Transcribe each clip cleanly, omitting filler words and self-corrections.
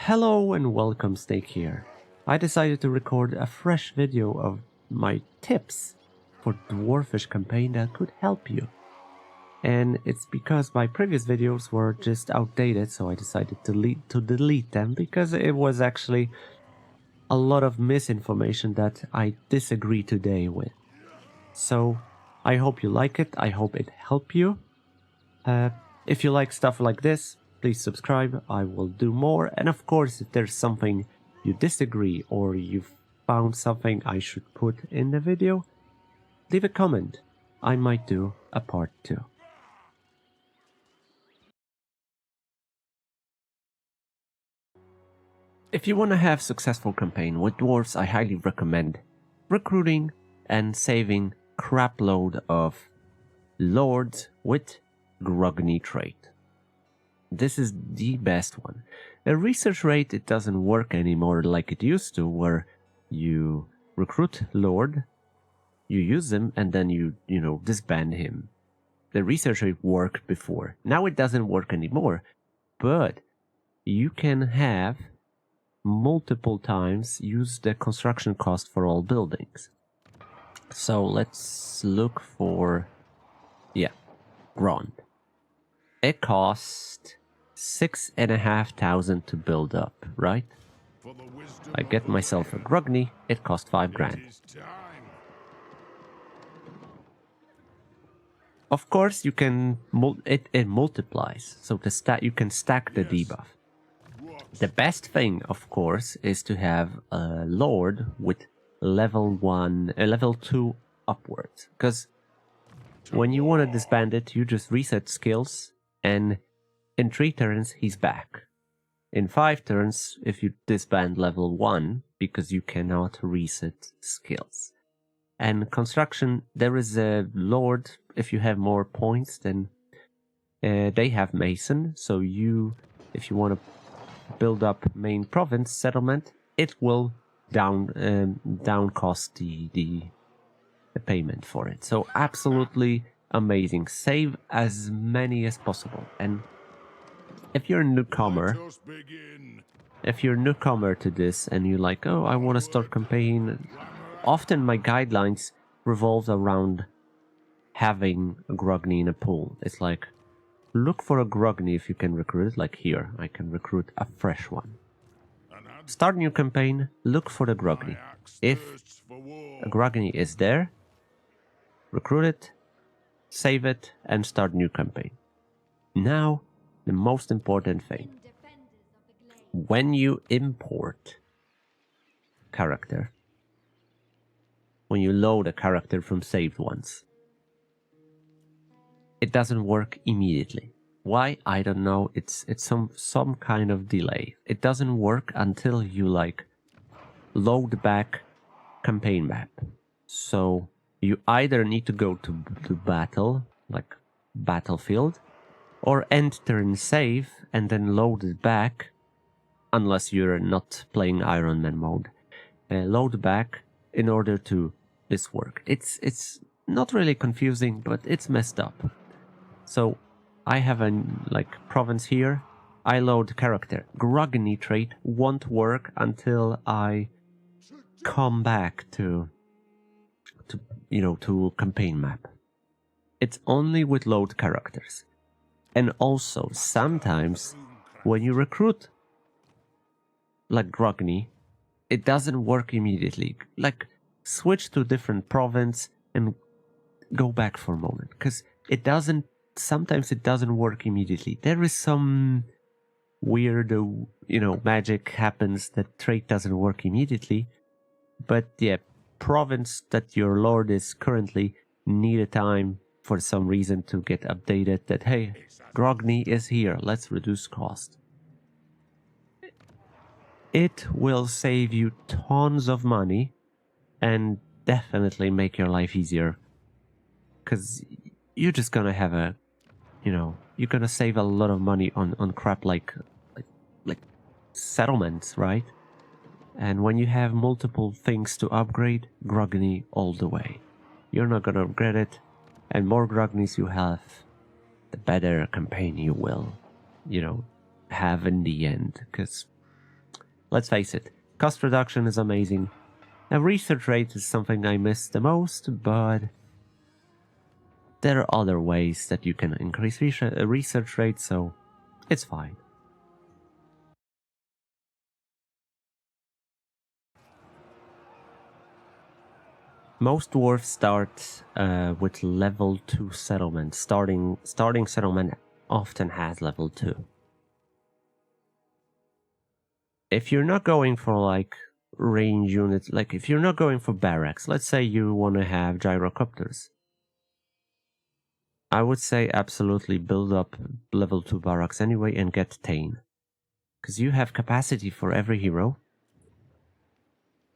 Hello and welcome, Snake here. I decided to record a fresh video of my tips for Dwarfish campaign that could help you. And it's because my previous videos were just outdated, so I decided to delete them because it was actually a lot of misinformation that I disagree today with. So I hope you like it, I hope it helped you. If you like stuff like this, please subscribe, I will do more. And of course, if there's something you disagree or you've found something I should put in the video, leave a comment. I might do a part 2. If you want to have successful campaign with dwarves, I highly recommend recruiting and saving crapload of lords with Grogny trait. This is the best one. The research rate, it doesn't work anymore like it used to, where you recruit lord, you use him, and then you disband him. The research rate worked before. Now it doesn't work anymore, but you can have multiple times use the construction cost for all buildings. So let's look for, Grond. It cost 6,500 to build up, right? I get myself a Grogny, it cost 5 grand. Of course, you can it multiplies, so you can stack the debuff. The best thing, of course, is to have a lord with level 2 upwards, because when you want to disband it, you just reset skills, and in 3 turns he's back. In 5 turns, if you disband level 1, because you cannot reset skills. And construction, there is a lord, if you have more points, then they have mason, so if you want to build up main province settlement, it will down cost the payment for it. So absolutely amazing. Save as many as possible. And if you're a newcomer to this and you're like, oh, I want to start campaign, often my guidelines revolve around having a Grogny in a pool. It's like, look for a Grogny if you can recruit it, like here, I can recruit a fresh one. Start new campaign, look for the Grogny. If a Grogny is there, recruit it, save it, and start new campaign. Now, the most important thing. When you import character, when you load a character from saved ones, it doesn't work immediately. Why? I don't know. It's some kind of delay. It doesn't work until you load back campaign map. So you either need to go to battle, like battlefield, or end turn save and then load it back, unless you're not playing Iron Man mode. Load back in order to this work. It's not really confusing, but it's messed up. So I have a province here. I load character. Grogny trait won't work until I come back to campaign map. It's only with load characters. And also sometimes when you recruit like Grogny, it doesn't work immediately. Like switch to different province and go back for a moment, because sometimes it doesn't work immediately. There is some weird, magic happens that trait doesn't work immediately. But yeah, province that your lord is currently need a time for some reason to get updated that, hey, Grogny is here, let's reduce cost. It will save you tons of money and definitely make your life easier. Because you're just gonna have you're gonna save a lot of money on crap like settlements, right? And when you have multiple things to upgrade, Grogny all the way. You're not gonna regret it, and more Grognys you have, the better campaign you will, have in the end. Because let's face it, cost reduction is amazing. A research rate is something I miss the most, but there are other ways that you can increase research rate, so it's fine. Most dwarves start with level 2 settlement. Starting settlement often has level 2. If you're not going for like range units, like if you're not going for barracks, let's say you want to have gyrocopters, I would say absolutely build up level 2 barracks anyway and get Tane. Because you have capacity for every hero.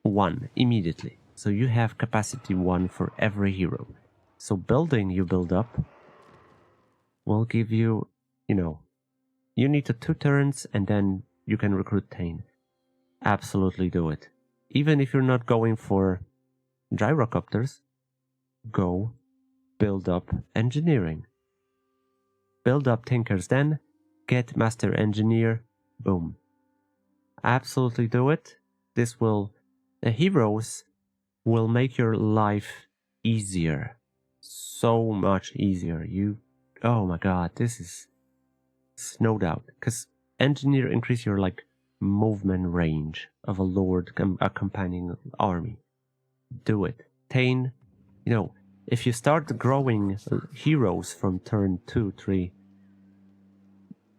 1 immediately. So you have capacity 1 for every hero. So building you build up will give you, you need 2 turns and then you can recruit Tane. Absolutely do it. Even if you're not going for gyrocopters, go build up engineering. Build up Tinkers, then get Master Engineer, boom. Absolutely do it. The heroes will make your life easier. So much easier. Oh my god, this is no doubt. Because engineer increase your movement range of a lord accompanying army. Do it. Tane, if you start growing heroes from turn 2, 3,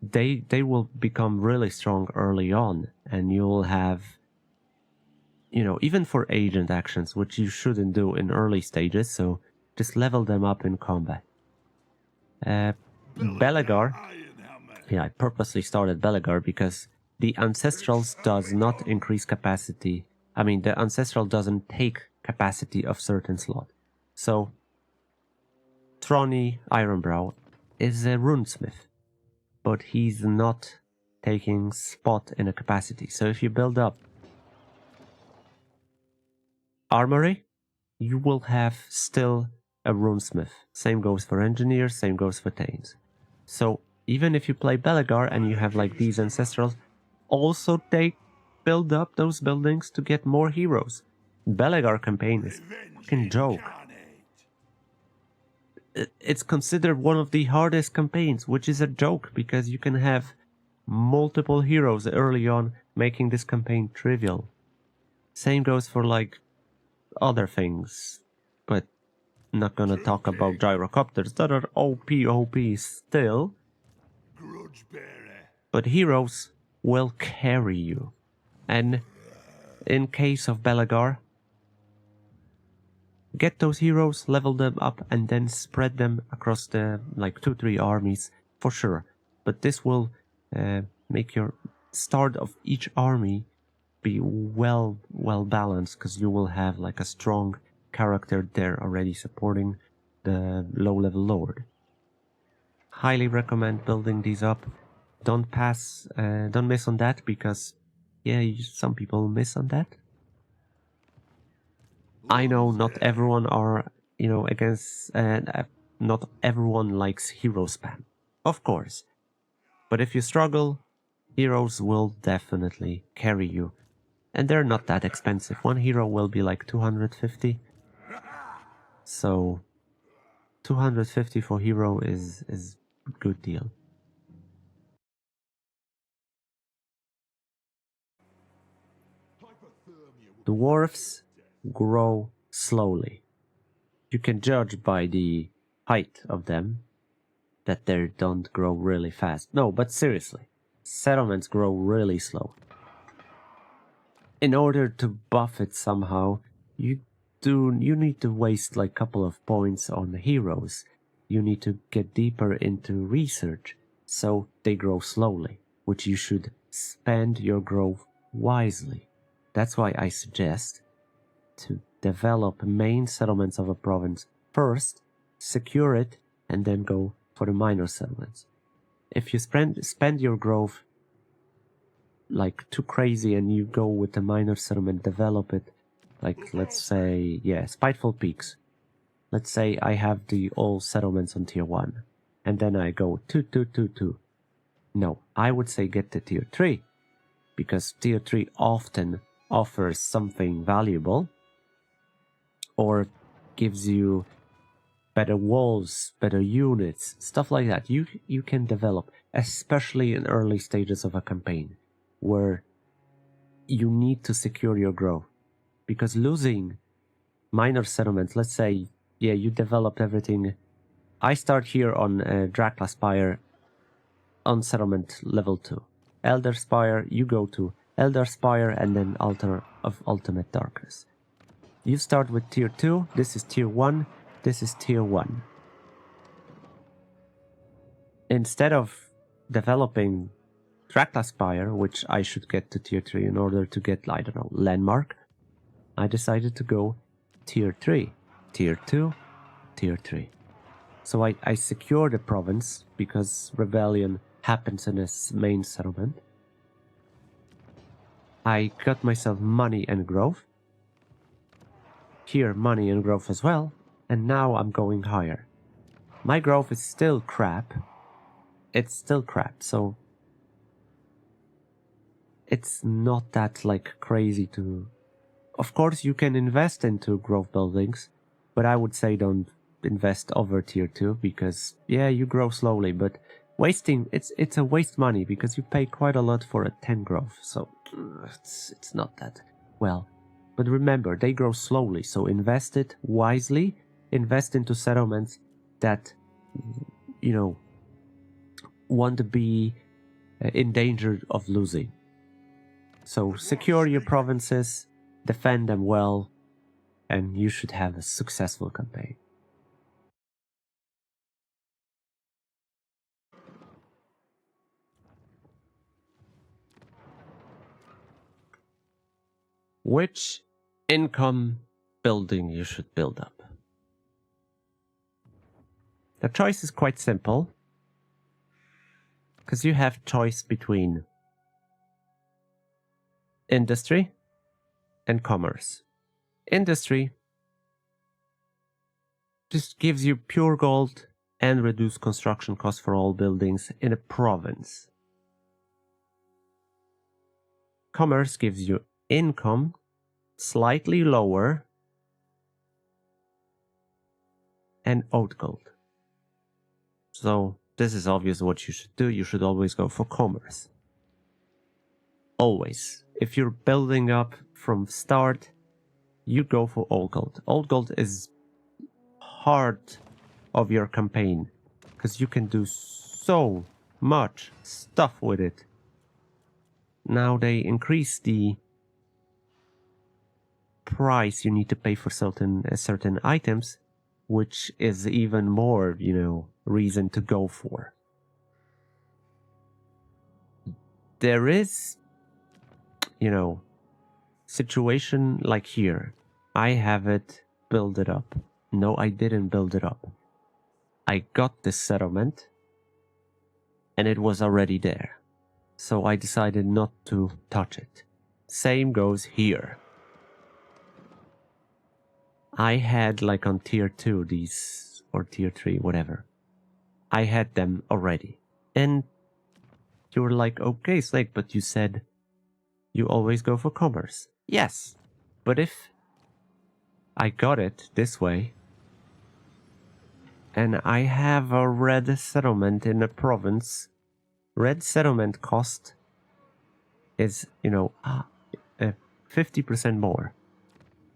they will become really strong early on, and you'll have, even for agent actions, which you shouldn't do in early stages, so just level them up in combat. Belegar, I purposely started Belegar because the Ancestrals does not increase capacity. I mean, the Ancestral doesn't take capacity of certain slot. So, Trony Ironbrow is a runesmith, but he's not taking spot in a capacity. So if you build up Armory, you will have still a runesmith. Same goes for engineers, same goes for Thanes. So even if you play Belegar and you have these Ancestrals, also build up those buildings to get more heroes. Belegar campaign is a fucking joke. It's considered one of the hardest campaigns, which is a joke because you can have multiple heroes early on, making this campaign trivial. Same goes for other things, but not gonna talk about gyrocopters that are OP still. But heroes will carry you, and in case of Belegar, get those heroes, level them up, and then spread them across the 2-3 armies for sure. But this will make your start of each army be well balanced, because you will have a strong character there already supporting the low level lord. Highly recommend building these up. Don't miss on that, because some people miss on that. I know not everyone are against, not everyone likes hero spam, of course, but if you struggle, heroes will definitely carry you. And they're not that expensive. One hero will be 250. So 250 for hero is a good deal. Dwarfs grow slowly. You can judge by the height of them that they don't grow really fast. No, but seriously, settlements grow really slow. In order to buff it somehow, you need to waste a couple of points on the heroes. You need to get deeper into research, so they grow slowly, which you should spend your growth wisely. That's why I suggest to develop main settlements of a province first, secure it, and then go for the minor settlements. If you spend your growth too crazy and you go with the minor settlement, develop it, let's say, Spiteful Peaks. Let's say I have all settlements on tier 1, and then I go 2. No, I would say get to tier 3, because tier 3 often offers something valuable or gives you better walls, better units, stuff like that. You can develop, especially in early stages of a campaign where you need to secure your growth, because losing minor settlements, let's say, yeah, you developed everything. I start here on Dracula Spire on settlement level 2. Elder Spire, you go to Elder Spire and then Altar of Ultimate Darkness. You start with tier 2, this is tier 1, this is tier 1. Instead of developing Dracula Spire, which I should get to tier 3 in order to get, I don't know, Landmark, I decided to go tier 3, tier 2, tier 3. So I secure the province because rebellion happens in this main settlement. I got myself money and growth. Here, money and growth as well. And now I'm going higher. My growth is still crap. It's still crap, so it's not that like crazy to... Of course you can invest into growth buildings, but I would say don't invest over tier 2 because yeah, you grow slowly, but wasting, it's a waste money because you pay quite a lot for a 10 growth, so it's not that well. But remember, they grow slowly, so invest it wisely, invest into settlements that, you know, want to be in danger of losing. So secure your provinces, defend them well, and you should have a successful campaign. Which income building you should build up? The choice is quite simple, because you have choice between industry and commerce. Industry just gives you pure gold and reduced construction costs for all buildings in a province. Commerce gives you income slightly lower and oat gold. So this is obvious what you should do. You should always go for commerce. Always. If you're building up from start, you go for old gold. Old gold is heart of your campaign because you can do so much stuff with it. Now they increase the price you need to pay for certain items, which is even more, you know, reason to go for. There is, you know, situation like here. I have it, build it up. No, I didn't build it up. I got this settlement and it was already there. So I decided not to touch it. Same goes here. I had like on tier 2 these, or tier 3, whatever. I had them already. And you were like, okay, Snake, but you said you always go for commerce. Yes, but if I got it this way, and I have a red settlement in a province, red settlement cost is, you know, 50% more.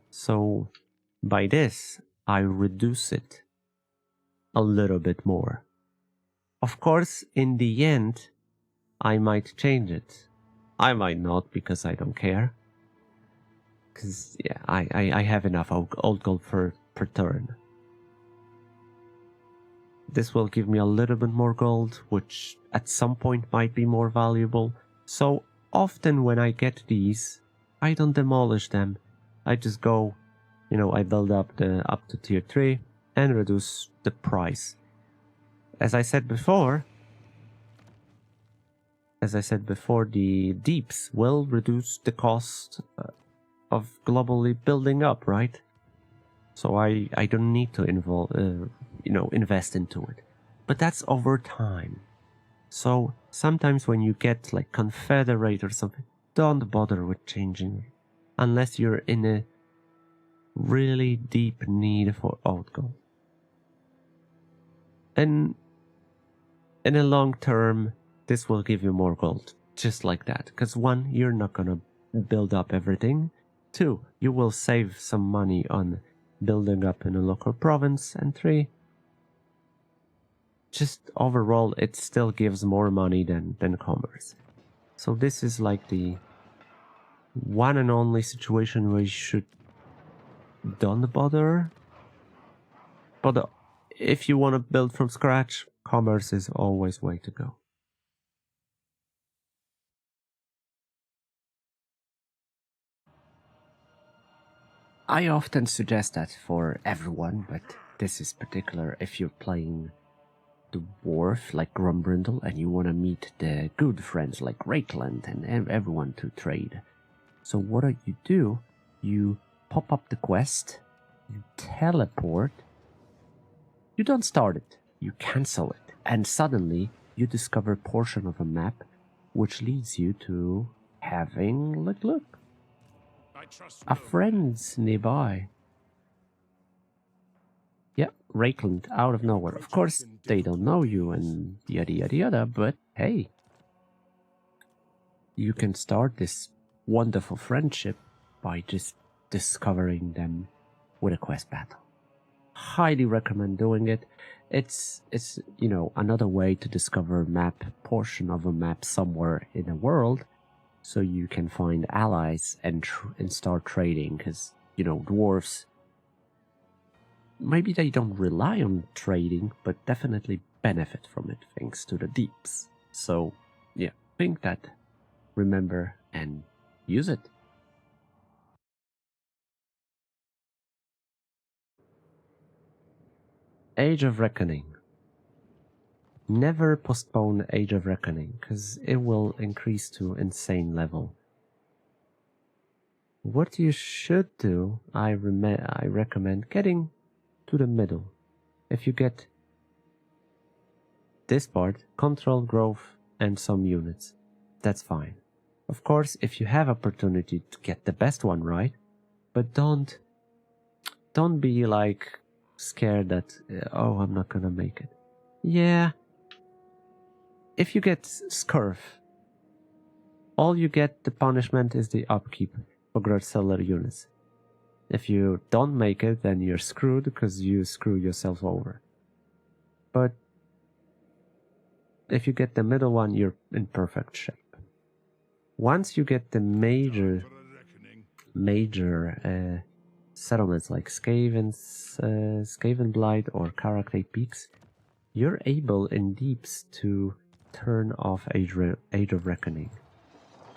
So by this, I reduce it a little bit more. Of course, in the end, I might change it. I might not, because I don't care. Because, yeah, I have enough old gold per turn. This will give me a little bit more gold, which at some point might be more valuable. So often when I get these, I don't demolish them. I just go, you know, I build up to tier 3 and reduce the price. As I said before, the deeps will reduce the cost of globally building up, right? So I don't need to invest into it. But that's over time. So sometimes when you get like Confederate or something, don't bother with changing unless you're in a really deep need for outgo. And in a long term, this will give you more gold, just like that. Because 1, you're not gonna build up everything. 2, you will save some money on building up in a local province. And 3, just overall, it still gives more money than commerce. So this is like the one and only situation where you should don't bother. But if you want to build from scratch, commerce is always way to go. I often suggest that for everyone, but this is particular if you're playing the dwarf like Grumbrindle and you want to meet the good friends like Rakeland and everyone to trade. So what do? You pop up the quest, you teleport, you don't start it, you cancel it, and suddenly you discover a portion of a map which leads you to having, look, a friends nearby. Yeah, Rakeland out of nowhere. Of course, they don't know you and yada yada yada, but hey, you can start this wonderful friendship by just discovering them with a quest battle. Highly recommend doing it. It's you know, another way to discover a portion of a map somewhere in the world, so you can find allies and start trading. Because you know, dwarves, maybe they don't rely on trading, but definitely benefit from it thanks to the deeps. So yeah, think that, remember, and use it. Age of Reckoning. Never postpone Age of Reckoning, because it will increase to insane level. What you should do, I recommend getting to the middle. If you get this part, control, growth, and some units, that's fine. Of course, if you have opportunity to get the best one right, but don't be like scared that, oh, I'm not gonna make it. Yeah. If you get Scurf, all you get, the punishment is the upkeep for grudge seller units. If you don't make it, then you're screwed because you screw yourself over. But if you get the middle one, you're in perfect shape. Once you get the major settlements like Skaven Blight or Karakte Peaks, you're able in Deeps to turn off Age of Reckoning.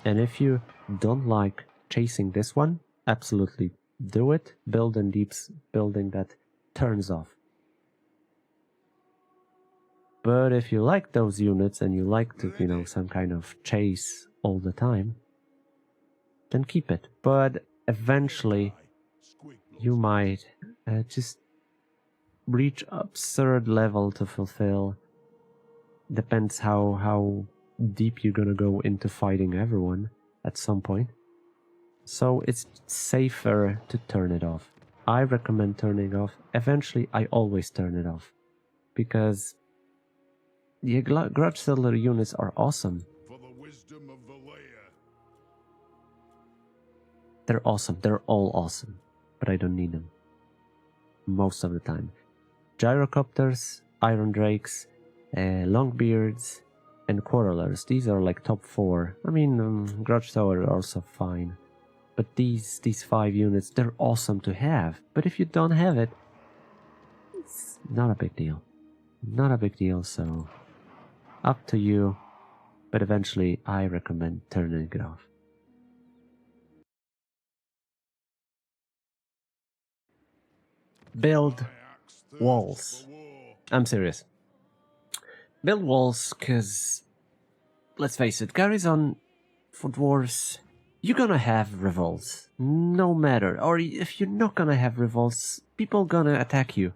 And if you don't like chasing this one, absolutely do it. Build in Deeps building that turns off. But if you like those units and you like to, you know, some kind of chase all the time, then keep it. But eventually you might just reach absurd level to fulfill. Depends how deep you're gonna go into fighting everyone at some point. So it's safer to turn it off. I recommend turning off. Eventually I always turn it off, because the grudge settler units are awesome. They're awesome. They're all awesome. But I don't need them. Most of the time. Gyrocopters, Iron Drakes, Longbeards, and Quarrelers. These are like top 4. I mean, Grudge Tower are also fine. But these 5 units, they're awesome to have. But if you don't have it, it's not a big deal. Not a big deal, so up to you. But eventually, I recommend turning it off. Build walls. I'm serious. Build walls, because, let's face it, Garrison for dwarves, you're gonna have revolts. No matter. Or if you're not gonna have revolts, people gonna attack you.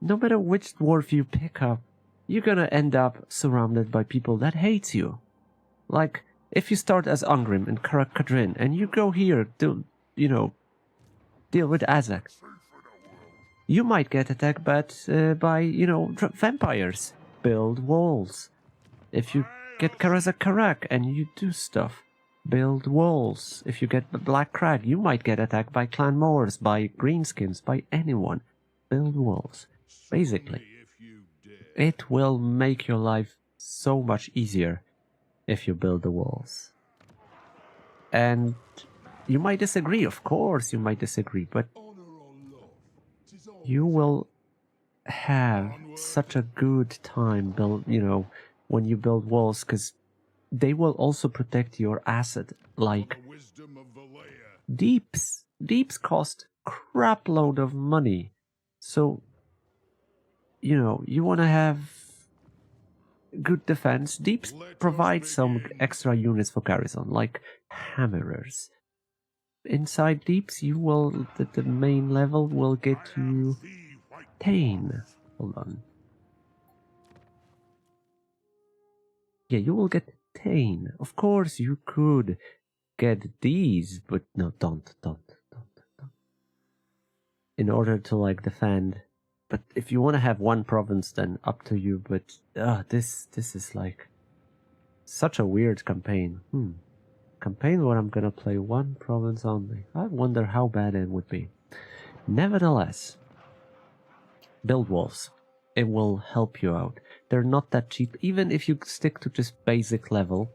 No matter which dwarf you pick up, you're gonna end up surrounded by people that hate you. Like, if you start as Ungrim and Kadrin, and you go here to, you know, deal with Azak, you might get attacked by, you know, vampires. Build walls. If you get Karazak Karak and you do stuff, build walls. If you get Black Crag, you might get attacked by Clan Moors, by Greenskins, by anyone. Build walls. Basically, it will make your life so much easier if you build the walls. And you might disagree, of course you might disagree, but you will have such a good time when you build walls, because they will also protect your asset. Like deeps cost crap load of money, so you know you want to have good defense. Deeps provide some extra units for garrison, like hammerers. Inside deeps, you will the main level will get you Tane. Hold on. Yeah, you will get Tane. Of course, you could get these, but no, don't. In order to like defend. But if you want to have one province, then up to you. But this is like such a weird campaign. Campaign where I'm gonna play one province only. I wonder how bad it would be. Nevertheless, build walls. It will help you out. They're not that cheap, even if you stick to just basic level.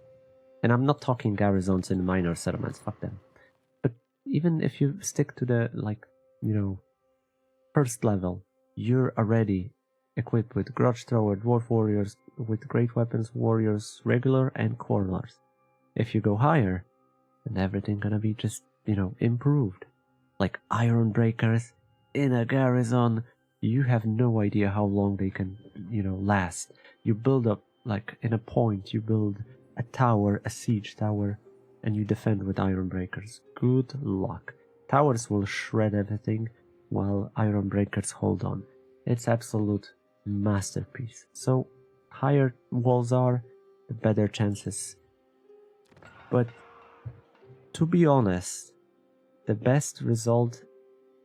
And I'm not talking garrisons in minor settlements, fuck them. But even if you stick to the, like, you know, first level, you're already equipped with Grudge Thrower, Dwarf Warriors, with Great Weapons Warriors, regular and Corners. If you go higher, then everything gonna be just, you know, improved. Like Iron Breakers in a garrison, you have no idea how long they can, you know, last. You build up, like, in a point, you build a tower, a siege tower, and you defend with Iron Breakers. Good luck. Towers will shred everything, while Iron Breakers hold on. It's absolute masterpiece. So, higher walls are, the better chances. But, to be honest, the best result,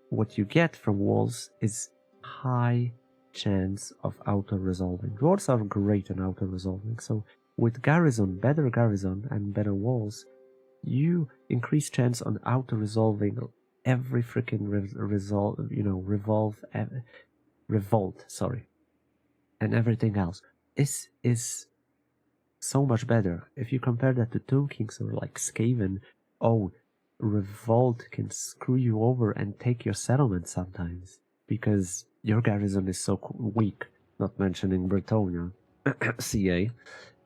what you get from walls, is high chance of auto-resolving. Dwarves are great in auto-resolving, so with garrison, better garrison and better walls, you increase chance on auto-resolving every freaking revolt, and everything else. This is so much better. If you compare that to Tomb Kings or like Skaven, revolt can screw you over and take your settlement sometimes, because your garrison is so weak, not mentioning Bretonia, CA,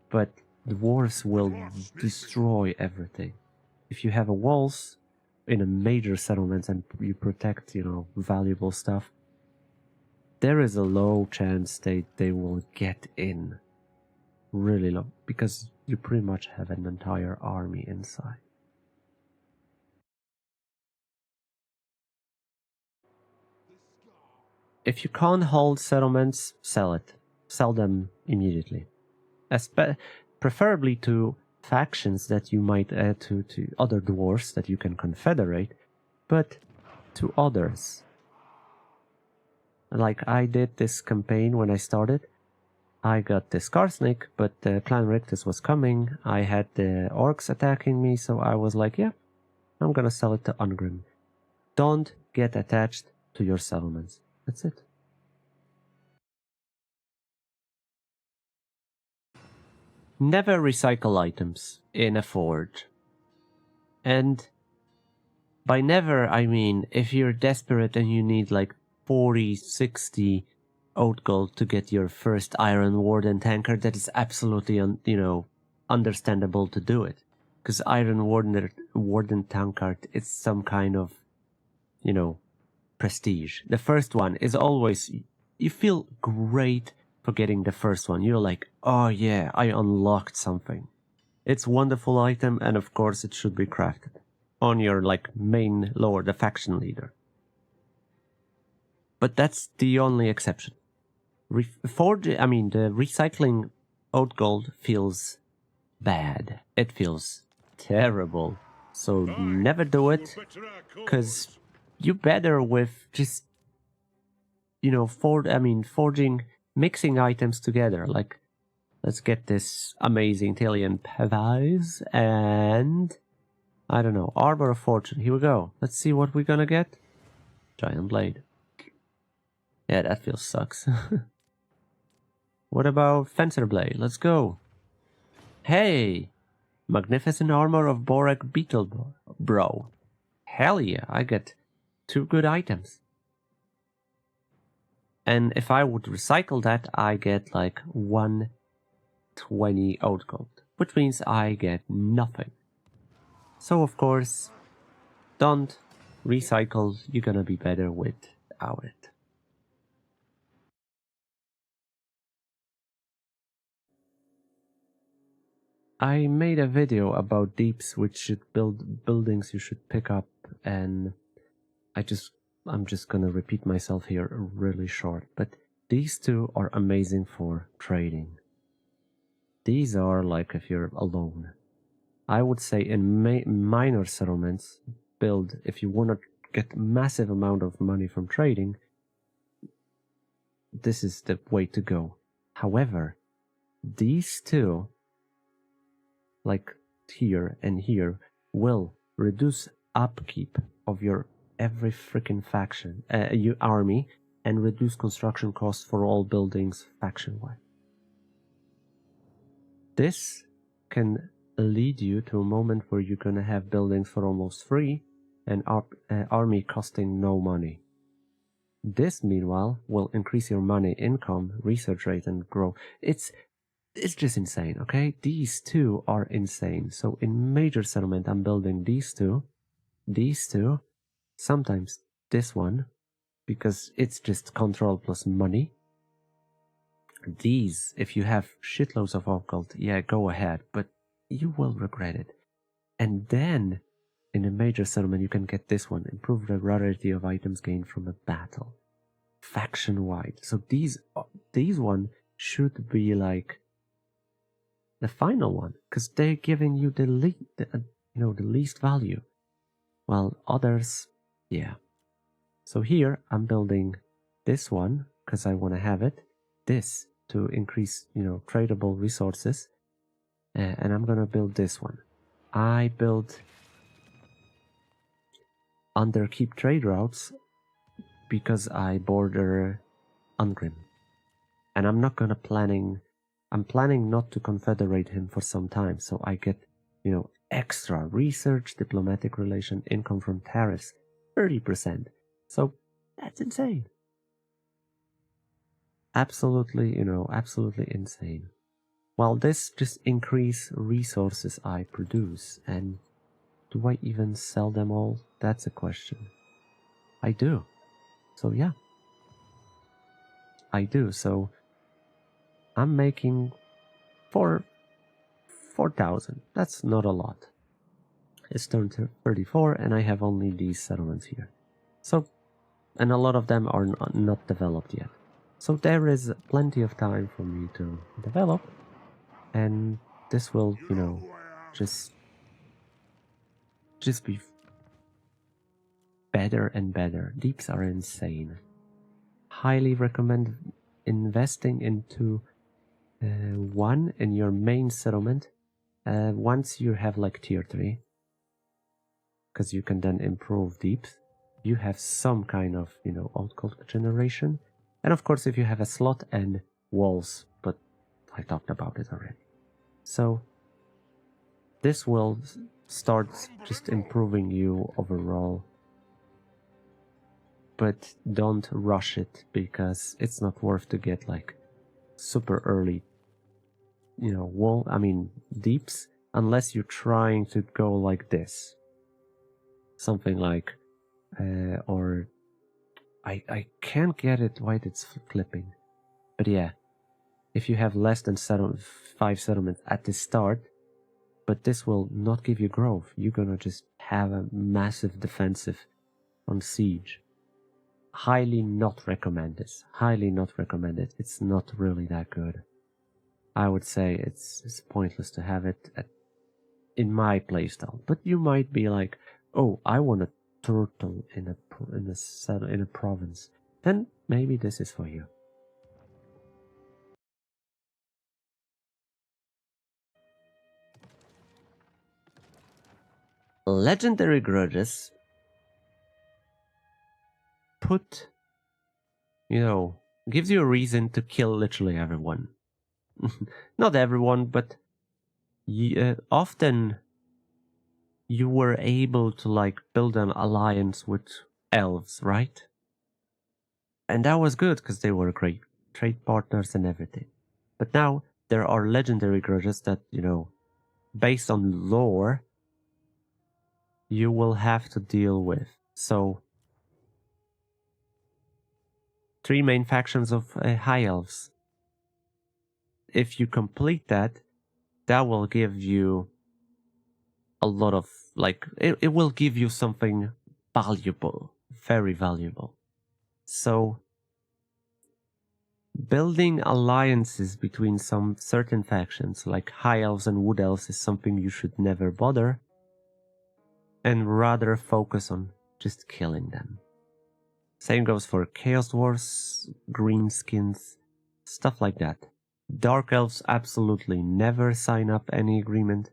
but dwarves will destroy everything. If you have a walls in a major settlement and you protect, you know, valuable stuff, there is a low chance they will get in. Really low, because you pretty much have an entire army inside. If you can't hold settlements, sell it. Sell them immediately. Preferably to factions that you might add to other dwarfs that you can confederate, but to others. Like I did this campaign when I started. I got the Skarsnik, but the Clan Rictus was coming. I had the orcs attacking me, so I was like, yeah, I'm gonna sell it to Ungrim. Don't get attached to your settlements. That's it. Never recycle items in a forge. And by never, I mean if you're desperate and you need like 40, 60 oat gold to get your first Iron Warden tanker, that is absolutely, understandable to do it. Because Iron Warden tankard is some kind of, prestige. The first one is always, you feel great for getting the first one. You're like, oh yeah, I unlocked something. It's a wonderful item, and of course it should be crafted on your main lord, the faction leader. But that's the only exception. The recycling oat gold feels bad. It feels terrible. So never do it, because you better with just, you know, forging, mixing items together. Like, let's get this amazing Talion Pavise and, I don't know, Arbor of Fortune. Here we go. Let's see what we're gonna get. Giant Blade. Yeah, that feels sucks. What about Fencer Blade? Let's go. Hey! Magnificent Armor of Borak Beetle Bro. Hell yeah, I get 2 good items. And if I would recycle that, I get like 120 old gold, which means I get nothing. So of course, don't recycle, you're gonna be better without it. I made a video about deeps which should build buildings you should pick up, and I'm just gonna repeat myself here really short, but these 2 are amazing for trading. These are like if you're alone. I would say in minor settlements, build, if you want to get massive amount of money from trading, this is the way to go. However, these 2, like here and here, will reduce upkeep of your every freaking faction, your army, and reduce construction costs for all buildings faction-wide. This can lead you to a moment where you're gonna have buildings for almost free and army costing no money. This, meanwhile, will increase your money income, research rate, and grow. It's just insane, okay? These 2 are insane. So in major settlement, I'm building these 2, sometimes this one, because it's just control plus money. These, if you have shitloads of occult, yeah, go ahead, but you will regret it. And then, in a major settlement, you can get this one, improve the rarity of items gained from a battle. Faction-wide. So these one should be like the final one, because they're giving you the least value. While others, yeah. So here, I'm building this one, because I want to have it. This, to increase, tradable resources. And I'm gonna build this one. I built Underkeep trade routes because I border Ungrim. And I'm planning not to confederate him for some time, so I get, extra research, diplomatic relation, income from tariffs, 30%. So that's insane. Absolutely, absolutely insane. Well, this just increase resources I produce, and do I even sell them all? That's a question. I do. So yeah. I do, so I'm making 4,000. That's not a lot. It's turned to 34 and I have only these settlements here. So, and a lot of them are not developed yet. So there is plenty of time for me to develop. And this will, just be better and better. Deeps are insane. Highly recommend investing into one in your main settlement once you have like tier 3. Because you can then improve deeps. You have some kind of, old cult generation. And of course, if you have a slot and walls, but I talked about it already. So this will start just improving you overall. But don't rush it, because it's not worth to get like super early, deeps, unless you're trying to go like this. Something like, or I can't get it why it's flipping. But yeah, if you have less than 5 settlements at the start, but this will not give you growth, you're gonna just have a massive defensive on siege. Highly not recommend this. Highly not recommend it. It's not really that good. I would say it's pointless to have it in my playstyle. But you might be like, oh, I want a turtle in a province. Then maybe this is for you. Legendary grudges gives you a reason to kill literally everyone. Not everyone, but often you were able to like build an alliance with elves, right? And that was good because they were great trade partners and everything. But now there are legendary grudges that, based on lore, you will have to deal with. So 3 main factions of High Elves. If you complete that, that will give you a lot of, it will give you something valuable, very valuable. So, building alliances between some certain factions, like High Elves and Wood Elves, is something you should never bother, and rather focus on just killing them. Same goes for Chaos Dwarfs, Greenskins, stuff like that. Dark Elves absolutely never sign up any agreement.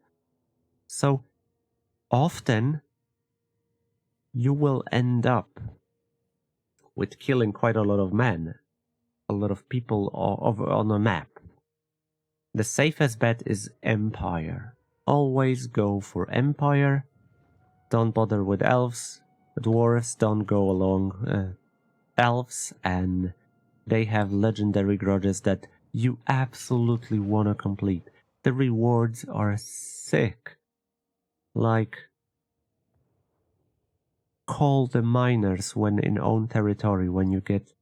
So, often, you will end up with killing quite a lot of men, a lot of people on a map. The safest bet is Empire. Always go for Empire. Don't bother with Elves. Dwarves don't go along Elves, and they have legendary grudges that you absolutely want to complete. The rewards are sick. Like, call the miners when in own territory, when you get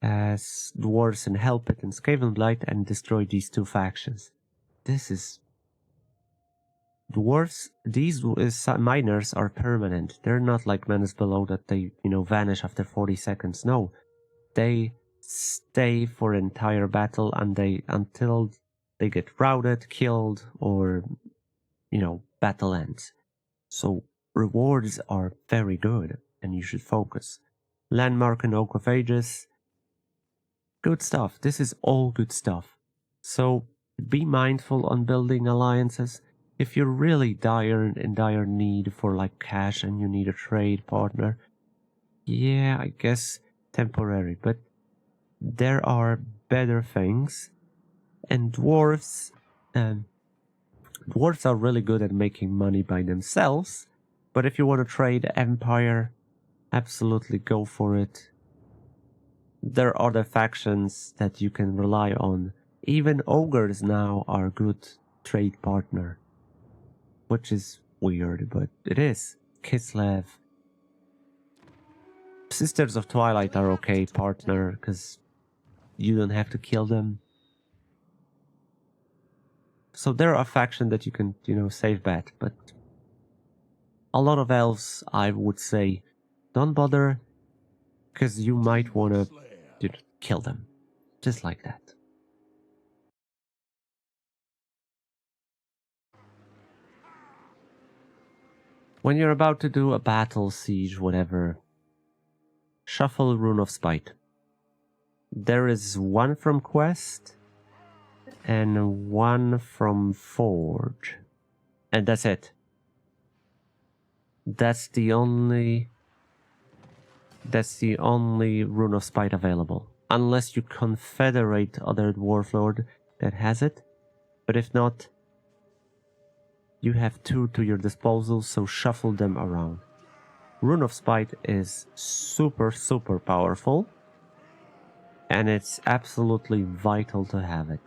as Dwarves and Hellpit and Skavenblight and destroy these 2 factions. This is... Dwarves, these miners are permanent. They're not like Menace Below that they, vanish after 40 seconds. No, they stay for entire battle and until they get routed, killed, or, battle ends. So rewards are very good and you should focus. Landmark and Oak of Ages, good stuff. This is all good stuff. So be mindful on building alliances. If you're really in dire need for like cash and you need a trade partner, yeah, I guess temporary, but there are better things. And dwarves are really good at making money by themselves, but if you want to trade Empire, absolutely go for it. There are other factions that you can rely on. Even ogres now are good trade partner, which is weird, but it is. Kislev. Sisters of Twilight are okay partner, because you don't have to kill them. So there are factions that you can, save bet, but a lot of elves, I would say, don't bother, because you might want to kill them. Just like that. When you're about to do a battle, siege, whatever, shuffle Rune of Spite. There is 1 from Quest and 1 from Forge. And that's it. That's the only Rune of Spite available. Unless you confederate other Dwarf Lord that has it. But if not, you have 2 to your disposal, so shuffle them around. Rune of Spite is super, super powerful. And it's absolutely vital to have it.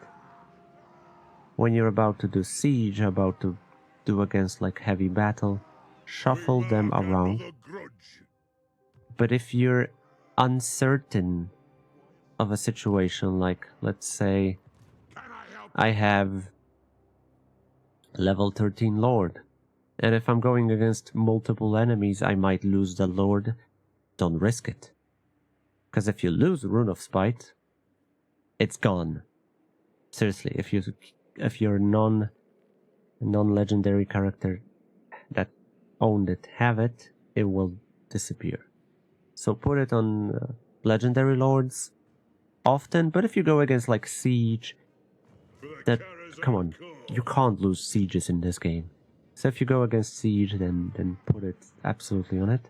When you're about to do siege, about to do against like heavy battle, shuffle them around. But if you're uncertain of a situation, like let's say I have level 13 Lord, and if I'm going against multiple enemies I might lose the Lord, don't risk it. Because if you lose Rune of Spite, it's gone. Seriously, if you're non-legendary character that owned it have it, it will disappear. So put it on legendary lords often, but if you go against like siege, that come on, you can't lose sieges in this game. So if you go against siege, then put it absolutely on it.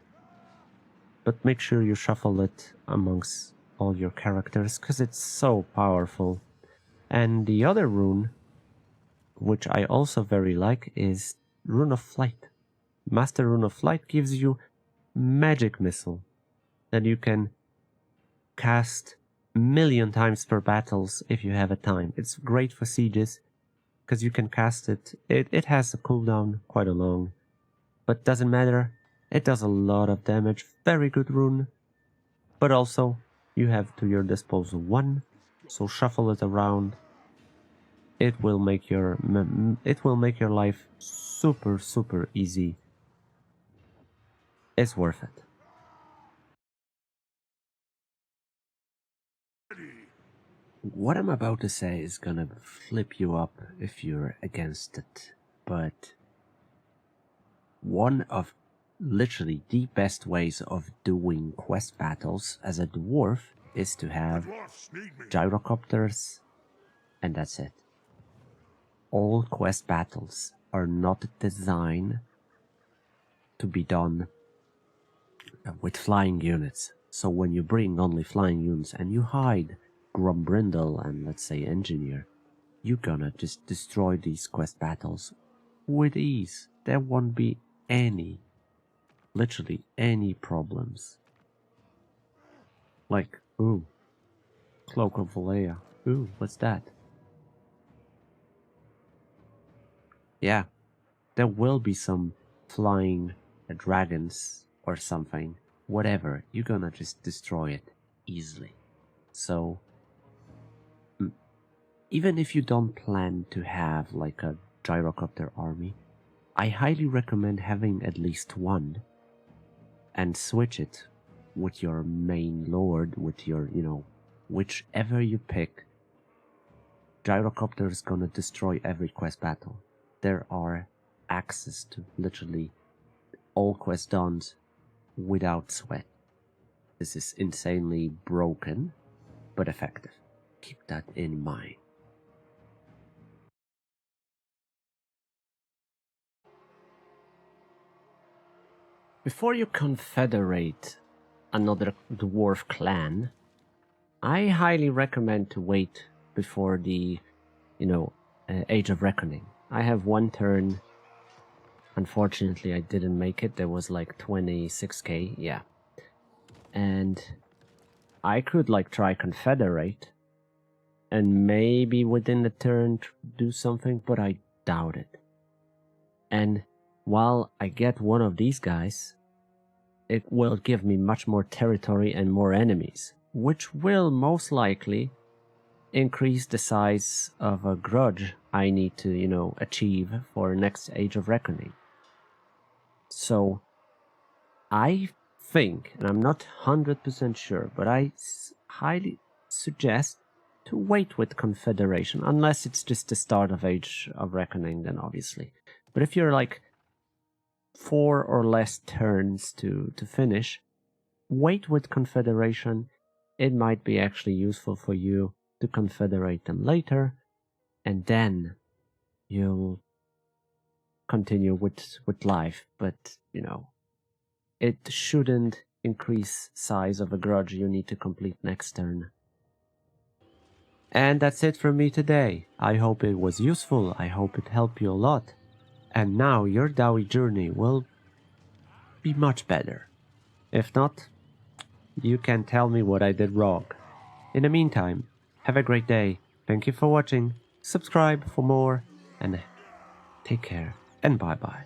But make sure you shuffle it amongst all your characters, because it's so powerful. And the other rune, which I also very like, is Rune of Flight. Master Rune of Flight gives you magic missile that you can cast a million times per battles if you have a time. It's great for sieges because you can cast it. It has a cooldown, quite a long, but doesn't matter. It does a lot of damage. Very good rune. But also you have to your disposal one, so shuffle it around. It will make your life super easy. It's worth it. What I'm about to say is gonna flip you up if you're against it, but one of literally the best ways of doing quest battles as a dwarf is to have gyrocopters, and that's it. All quest battles are not designed to be done with flying units. So when you bring only flying units and you hide Grumbrindle and let's say Engineer, you're gonna just destroy these quest battles with ease. There won't be literally any problems. Like, ooh, Cloak of Valea. Ooh, what's that? Yeah, there will be some flying dragons or something. Whatever, you're gonna just destroy it easily. So, even if you don't plan to have like a gyrocopter army, I highly recommend having at least one and switch it with your main lord, with your, whichever you pick. Gyrocopter is gonna destroy every quest battle. There are access to literally all quest dons without sweat. This is insanely broken, but effective. Keep that in mind. Before you confederate another dwarf clan, I highly recommend to wait before the, Age of Reckoning. I have one turn. Unfortunately, I didn't make it. There was like 26k, yeah. And I could like try confederate and maybe within the turn do something, but I doubt it. And while I get one of these guys, it will give me much more territory and more enemies, which will most likely increase the size of a grudge I need to, achieve for next Age of Reckoning. So, I think, and I'm not 100% sure, but I highly suggest to wait with Confederation, unless it's just the start of Age of Reckoning, then obviously. But if you're like 4 or less turns to finish, wait with Confederation. It might be actually useful for you to confederate them later, and then you'll continue with life. But, it shouldn't increase size of a grudge you need to complete next turn. And that's it from me today. I hope it was useful. I hope it helped you a lot. And now your Dowie journey will be much better. If not, you can tell me what I did wrong. In the meantime, have a great day. Thank you for watching. Subscribe for more and take care and bye bye.